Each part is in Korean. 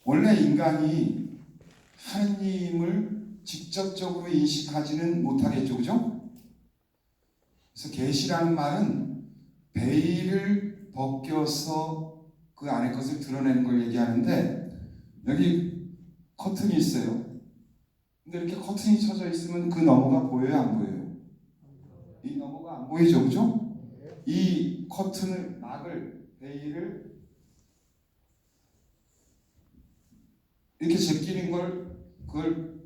원래 인간이 하느님을 직접적으로 인식하지는 못하겠죠, 그죠? 그래서 계시라는 말은 베일을 벗겨서 그 안의 것을 드러내는 걸 얘기하는데, 여기 커튼이 있어요. 근데 이렇게 커튼이 쳐져 있으면 그 너머가 보여요, 안 보여요? 이 너머가 안 보이죠, 그죠? 이 커튼을, 막을, 베일을 이렇게 제끼는 걸, 그걸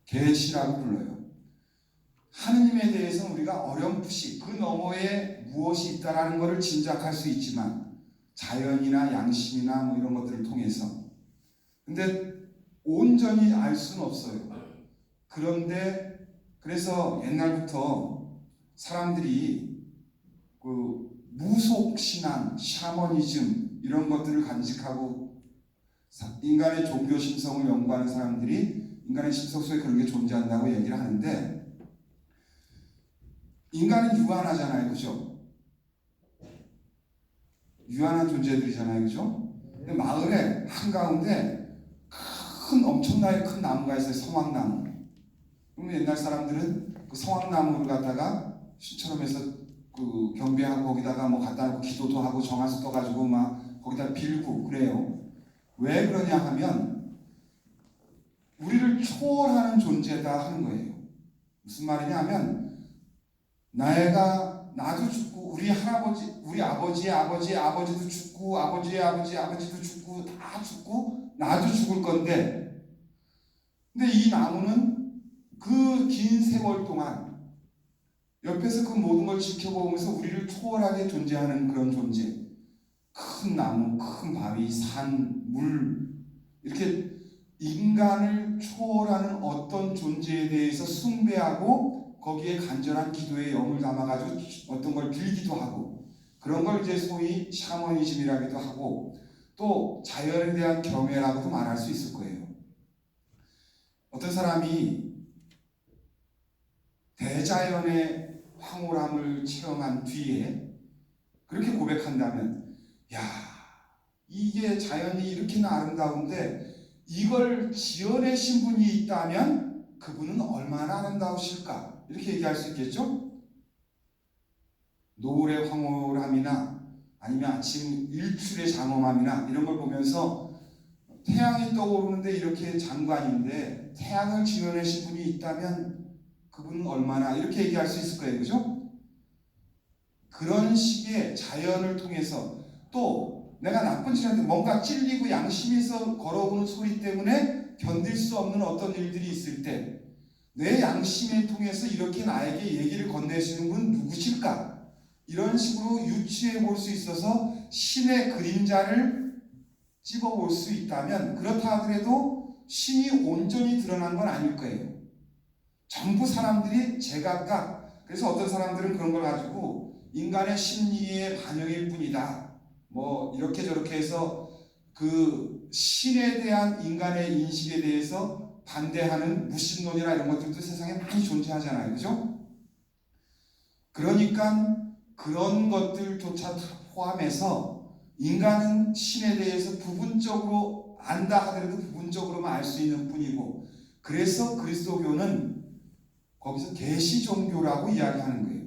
계시라고 불러요. 하느님에 대해서는 우리가 어렴풋이 그 너머에 무엇이 있다라는 것을 짐작할 수 있지만, 자연이나 양심이나 뭐 이런 것들을 통해서, 근데 온전히 알 수는 없어요. 그런데 그래서 옛날부터 사람들이 그 무속신앙, 샤머니즘 이런 것들을 간직하고 인간의 종교 심성을 연구하는 사람들이 인간의 심성 속에 그런 게 존재한다고 얘기를 하는데, 인간은 유한하잖아요, 그죠? 유한한 존재들이잖아요, 그죠? 근데 마을에 한가운데 엄청나게 큰 나무가 있어요. 성황나무. 그러면 옛날 사람들은 그 성황나무를 갖다가 신처럼 해서 그 경배하고 거기다가 뭐 갖다 놓고 기도도 하고 정화수 떠가지고 막 거기다 빌고 그래요. 왜 그러냐 하면 우리를 초월하는 존재다 하는 거예요. 무슨 말이냐 하면 나도 죽고 우리 할아버지, 우리 아버지의 아버지의 아버지도 죽고 아버지의 아버지의 아버지도 죽고 다 죽고 나도 죽을 건데, 근데 이 나무는 그 긴 세월 동안 옆에서 그 모든 걸 지켜보면서 우리를 초월하게 존재하는 그런 존재. 큰 나무, 큰 바위, 산, 물, 이렇게 인간을 초월하는 어떤 존재에 대해서 숭배하고 거기에 간절한 기도에 영을 담아가지고 어떤 걸 빌기도 하고, 그런 걸 이제 소위 샤머니즘이라기도 하고, 또 자연에 대한 경외라고도 말할 수 있을 거예요. 어떤 사람이 대자연의 황홀함을 체험한 뒤에 그렇게 고백한다면, 야, 이게 자연이 이렇게나 아름다운데 이걸 지어내신 분이 있다면 그분은 얼마나 아름다우실까, 이렇게 얘기할 수 있겠죠? 노을의 황홀함이나 아니면 아침 일출의 장엄함이나 이런 걸 보면서 태양이 떠오르는데 이렇게 장관인데 태양을 지어내신 분이 있다면 그분은 얼마나, 이렇게 얘기할 수 있을 거예요, 그죠? 그런 식의 자연을 통해서, 또 내가 나쁜 짓한테 뭔가 찔리고 양심에서 걸어오는 소리 때문에 견딜 수 없는 어떤 일들이 있을 때 내 양심을 통해서 이렇게 나에게 얘기를 건네시는 분 누구실까? 이런 식으로 유추해 볼 수 있어서 신의 그림자를 찝어 볼 수 있다면, 그렇다 하더라도 신이 온전히 드러난 건 아닐 거예요. 전부 사람들이 제각각, 그래서 어떤 사람들은 그런 걸 가지고 인간의 심리의 반영일 뿐이다, 뭐 이렇게 저렇게 해서 그 신에 대한 인간의 인식에 대해서 반대하는 무신론이나 이런 것들도 세상에 많이 존재하잖아요, 그죠? 그러니까 그런 것들조차 포함해서 인간은 신에 대해서 부분적으로 안다 하더라도 부분적으로만 알 수 있는 뿐이고, 그래서 그리스도교는 거기서 계시 종교라고 이야기하는 거예요.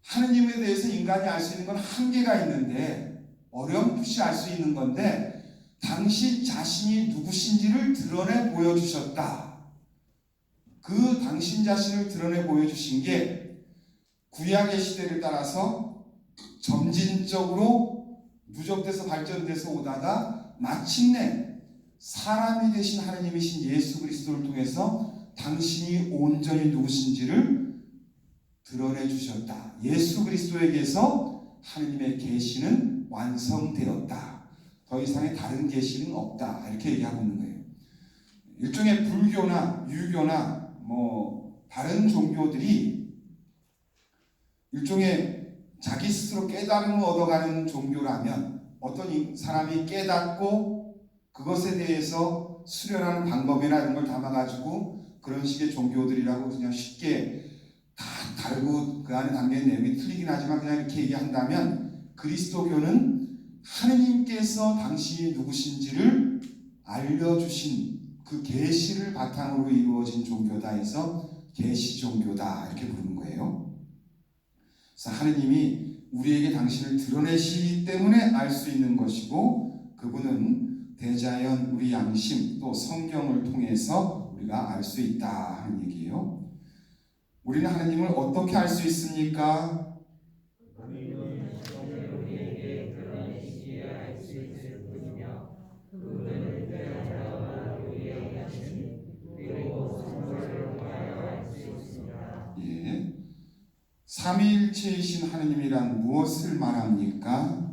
하느님에 대해서 인간이 알 수 있는 건 한계가 있는데, 어렴풋이 알 수 있는 건데, 당신 자신이 누구신지를 드러내 보여주셨다. 그 당신 자신을 드러내 보여주신 게 구약의 시대를 따라서 점진적으로 누적돼서 발전돼서 오다가 마침내 사람이 되신 하느님이신 예수 그리스도를 통해서 당신이 온전히 누구신지를 드러내 주셨다. 예수 그리스도에게서 하느님의 계시는 완성되었다. 더 이상의 다른 계시는 없다. 이렇게 얘기하고 있는 거예요. 일종의 불교나 유교나 뭐 다른 종교들이 일종의 자기 스스로 깨달음을 얻어가는 종교라면, 어떤 사람이 깨닫고 그것에 대해서 수련하는 방법이나 이런 걸 담아가지고 그런 식의 종교들이라고 그냥 쉽게 다 다르고 그 안에 담긴 내용이 틀리긴 하지만 그냥 이렇게 얘기한다면, 그리스도교는 하느님께서 당신이 누구신지를 알려주신 그 계시를 바탕으로 이루어진 종교다 해서 계시 종교다 이렇게 부르는 거예요. 그래서 하느님이 우리에게 당신을 드러내시기 때문에 알 수 있는 것이고, 그분은 대자연, 우리 양심, 또 성경을 통해서 우리가 알 수 있다 하는 얘기예요. 우리는 하느님을 어떻게 알 수 있습니까? 예. 삼위일체이신 하느님이란 무엇을 말합니까?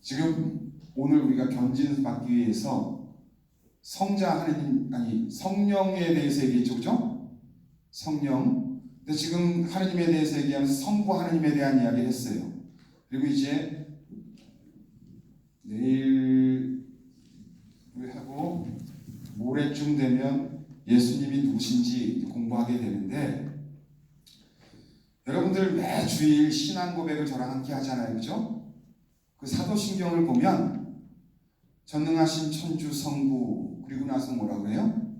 지금 오늘 우리가 견진받기 위해서 성자 하느님, 아니 성령에 대해서 얘기했죠, 그죠? 성령. 근데 지금 하느님에 대해서 얘기하면서 성부 하느님에 대한 이야기를 했어요. 그리고 이제 내일 하고 모레쯤 되면 예수님이 누구신지 공부하게 되는데, 여러분들 매 주일 신앙 고백을 저랑 함께 하잖아요, 그죠? 그 사도신경을 보면 전능하신 천주 성부, 그리고 나서 뭐라 그래요?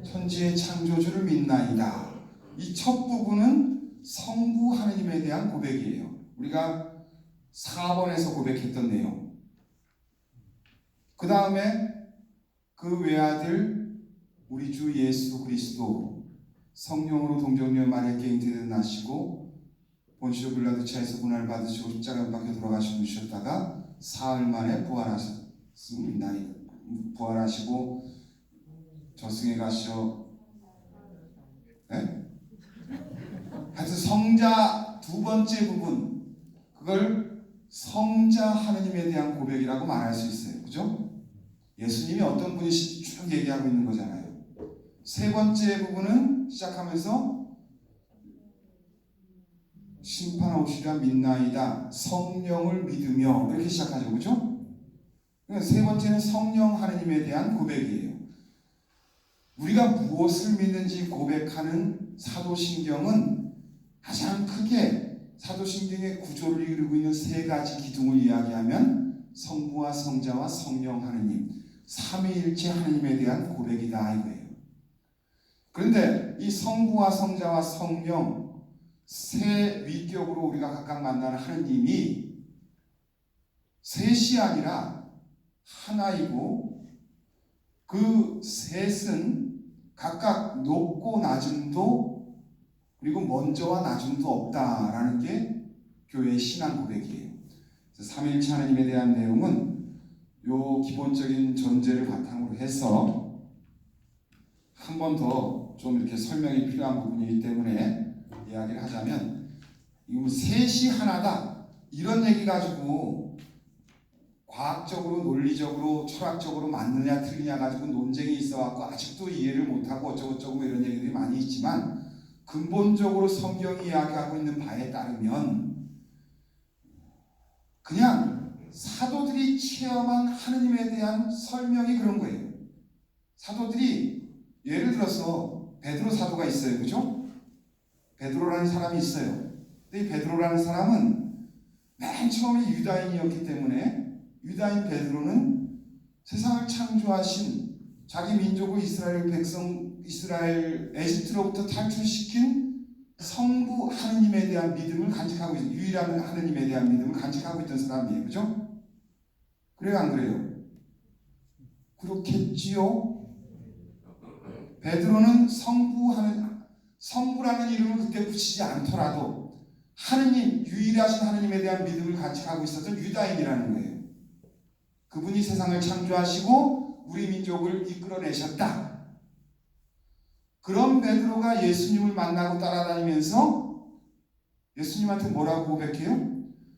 천지의 창조주를 믿나이다. 이 첫 부분은 성부 하느님에 대한 고백이에요. 우리가 4번에서 고백했던 내용. 그 다음에 그 외아들 우리 주 예수 그리스도 성령으로 동정녀 마리아께 잉태되어 나시고 본시오 빌라도차에서 고난을 받으시고 십자가에 박혀 돌아가신 분이셨다가 사흘 만에 부활하셨습니다. 부활하시고 저승에 가셔. 네? 하여튼 성자 두 번째 부분, 그걸 성자 하느님에 대한 고백이라고 말할 수 있어요. 그죠? 예수님이 어떤 분이신지 쭉 얘기하고 있는 거잖아요. 세 번째 부분은 시작하면서 심판하시리라 믿나이다. 성령을 믿으며 이렇게 시작하죠. 그죠? 그러니까 세 번째는 성령 하느님에 대한 고백이에요. 우리가 무엇을 믿는지 고백하는 사도신경은 가장 크게 사도신경의 구조를 이루고 있는 세 가지 기둥을 이야기하면 성부와 성자와 성령 하느님, 삼위일체 하느님에 대한 고백이다 이거예요. 그런데 이 성부와 성자와 성령 세 위격으로 우리가 각각 만나는 하느님이 셋이 아니라 하나이고, 그 셋은 각각 높고 낮음도 그리고 먼저와 낮음도 없다라는 게 교회의 신앙 고백이에요. 삼위일체 하느님에 대한 내용은 요 기본적인 전제를 바탕으로 해서 한 번 더 좀 이렇게 설명이 필요한 부분이기 때문에 이야기를 하자면, 이거 셋이 하나다 이런 얘기 가지고 과학적으로 논리적으로 철학적으로 맞느냐 틀리냐 가지고 논쟁이 있어갖고 아직도 이해를 못하고 어쩌고저쩌고 이런 얘기들이 많이 있지만, 근본적으로 성경이 이야기하고 있는 바에 따르면 그냥 사도들이 체험한 하느님에 대한 설명이 그런 거예요. 사도들이 예를 들어서 베드로 사도가 있어요. 그죠? 베드로라는 사람이 있어요. 근데 이 베드로라는 사람은 맨 처음에 유다인이었기 때문에, 유다인 베드로는 세상을 창조하신 자기 민족을 이스라엘 백성, 이스라엘 에집트로부터 탈출시킨 성부 하느님에 대한 믿음을 간직하고 있어요. 유일한 하느님에 대한 믿음을 간직하고 있던 사람이에요. 그죠? 그래요, 안 그래요? 그렇겠지요? 베드로는 성부라는 이름을 그때 붙이지 않더라도 하느님, 유일하신 하느님에 대한 믿음을 간직하고 있었던 유다인이라는 거예요. 그분이 세상을 창조하시고 우리 민족을 이끌어내셨다. 그런 베드로가 예수님을 만나고 따라다니면서 예수님한테 뭐라고 고백해요?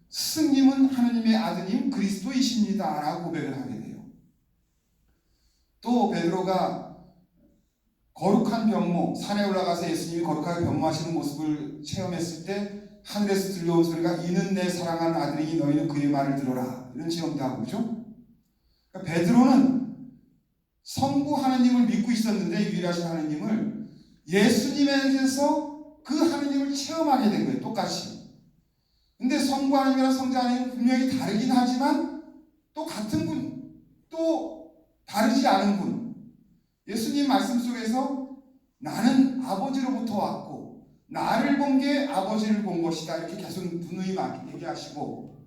스승님은 하느님의 아드님 그리스도이십니다 라고 고백을 하게 돼요. 또 베드로가 거룩한 병모, 산에 올라가서 예수님이 거룩하게 병모하시는 모습을 체험했을 때 하늘에서 들려온 소리가 이는 내 사랑하는 아들이니 너희는 그의 말을 들어라, 이런 체험도 하고. 그죠? 그러니까 베드로는 성부 하나님을 믿고 있었는데, 유일하신 하나님을, 예수님에게서 그 하나님을 체험하게 된 거예요. 똑같이. 근데 성부 하나님이랑 성자 하나님은 분명히 다르긴 하지만 또 같은 분, 또 다르지 않은 분. 예수님 말씀 속에서 나는 아버지로부터 왔고 나를 본 게 아버지를 본 것이다, 이렇게 계속 누누이 얘기하시고,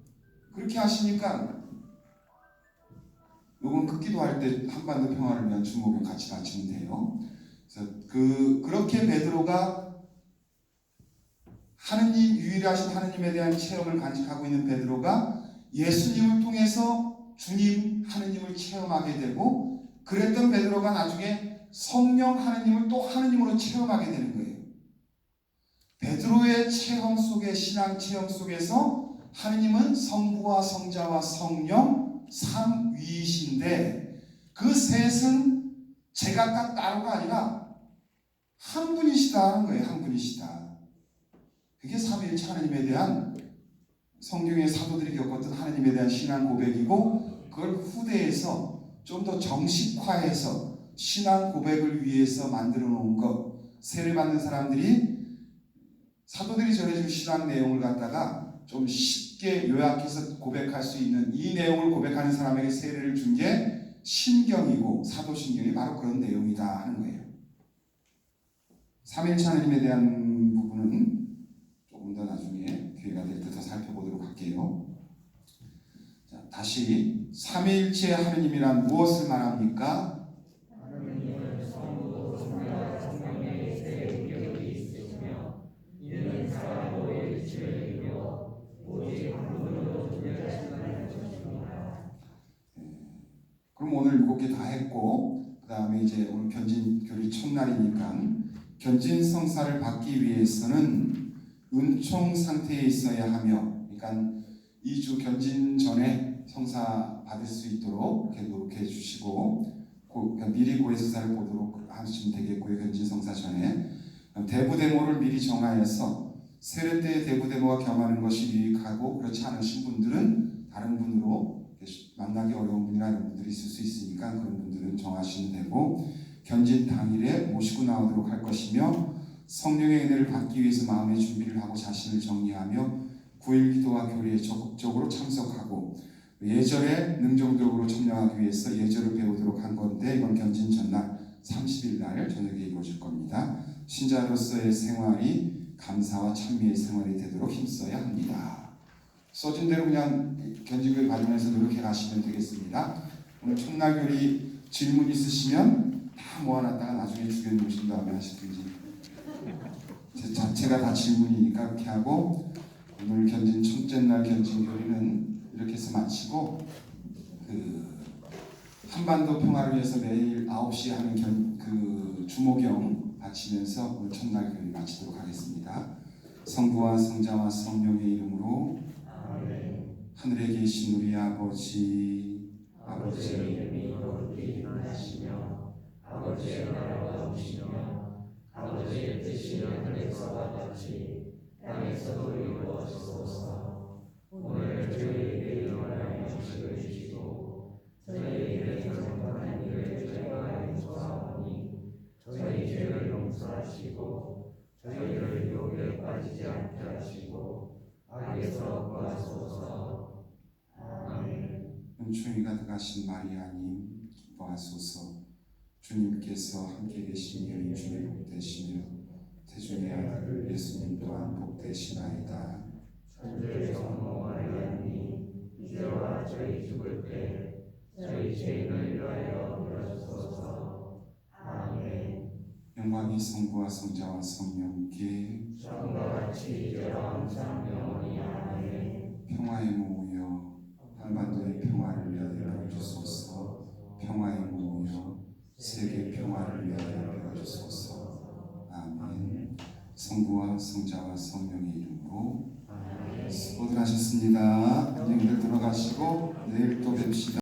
그렇게 하시니까 요건 기도할 때 한반도 평화를 위한 주목을 같이 바치면 돼요. 그래서 그렇게 베드로가 하느님, 유일하신 하느님에 대한 체험을 간직하고 있는 베드로가 예수님을 통해서 주님 하느님을 체험하게 되고, 그랬던 베드로가 나중에 성령 하느님을 또 하느님으로 체험하게 되는 거예요. 베드로의 체험 속에, 신앙 체험 속에서 하느님은 성부와 성자와 성령 삼위이신데, 그 셋은 제각각 따로가 아니라 한 분이시다 하는 거예요. 한 분이시다. 그게 삼위일체 하나님에 대한, 성경의 사도들이 겪었던 하나님에 대한 신앙 고백이고, 그걸 후대에서 좀 더 정식화해서 신앙 고백을 위해서 만들어 놓은 것. 세례받는 사람들이 사도들이 전해준 신앙 내용을 갖다가 좀 쉽게 요약해서 고백할 수 있는, 이 내용을 고백하는 사람에게 세례를 준 게 신경이고, 사도신경이 바로 그런 내용이다 하는 거예요. 삼위일체 하나님에 대한 부분은 조금 더 나중에 기회가 될 때 더 살펴보도록 할게요. 자, 다시 삼위일체 하느님이란 무엇을 말합니까? 하느님은 성부, 성자, 성령의 세 인격이 있으시며 이는 사람도 일체를 이루어 오직 한 분으로 존재하시는 것입니다. 그럼 오늘 7개 다 했고, 그 다음에 이제 오늘 견진교리 첫날이니까 견진성사를 받기 위해서는 은총 상태에 있어야 하며, 그러니까 2주 견진 전에 성사 받을 수 있도록 이렇게 노력해 주시고, 그러니까 미리 고해성사를 보도록 하시면 되겠고요. 견진 성사 전에 대부대모를 미리 정하여서 세례 때 대부대모가 겸하는 것이 유익하고, 그렇지 않으신 분들은 다른 분으로, 만나기 어려운 분이나 이런 분들이 있을 수 있으니까 그런 분들은 정하시면 되고, 견진 당일에 모시고 나오도록 할 것이며, 성령의 은혜를 받기 위해서 마음의 준비를 하고 자신을 정리하며 9일 기도와 교리에 적극적으로 참석하고, 예절에 능동적으로 참여하기 위해서 예절을 배우도록 한 건데, 이번 견진 전날 30일 날 저녁에 이루어질 겁니다. 신자로서의 생활이 감사와 찬미의 생활이 되도록 힘써야 합니다. 써진 대로 그냥 견진교리 받으면서 노력해 가시면 되겠습니다. 오늘 첫날 교리 질문 있으시면 다 모아놨다가 나중에 주변 오신 다음에 하시든지, 제 자체가 다 질문이니까 그렇게 하고, 오늘 견진 첫째 날 견진교리는 이렇게 해서 마치고, 한반도 평화를 위해서 매일 9시에 하는 주모경 바치면서 오늘 첫날 교리 마치도록 하겠습니다. 성부와 성자와 성령의 이름으로 아멘. 하늘에 계신 우리 아버지, 아버지의 이름이 거룩히 하시며 아버지의 나라가 오시며 아버지의 뜻이 하늘에서와 같이 땅에서도 이루어지소서. 오늘 저희에게 일용할 양식을 주시고 저희에게 잘못한 일을 저희가 용서하오니 저희 죄를 용서하시고 저희를 유혹에 빠지지 않게 하시고 악에서 구하소서. 아멘. 은총이 가득하신 마리아님 기뻐하소서. 주님께서 함께 계시니 은총이 복되시며 태중의 아들 예수님 또한 복되시나이다. 천주의 성모 마리아님 이제와 저희 죽을 때 저희 죄인을 위하여 빌어주소서. 아멘. 영광이 성부와 성자와 성령께 처음과 같이 이제와 항상 영원히 아멘. 평화의 모여 한반도의 평화를 위하여 빌어주소서. 평화의 모여 세계 평화를 위하여 빌어주소서. 아멘. 성부와 성자와 성령의 이름으로 수고들 하셨습니다. 안녕히들 들어가시고 내일 또 뵙시다.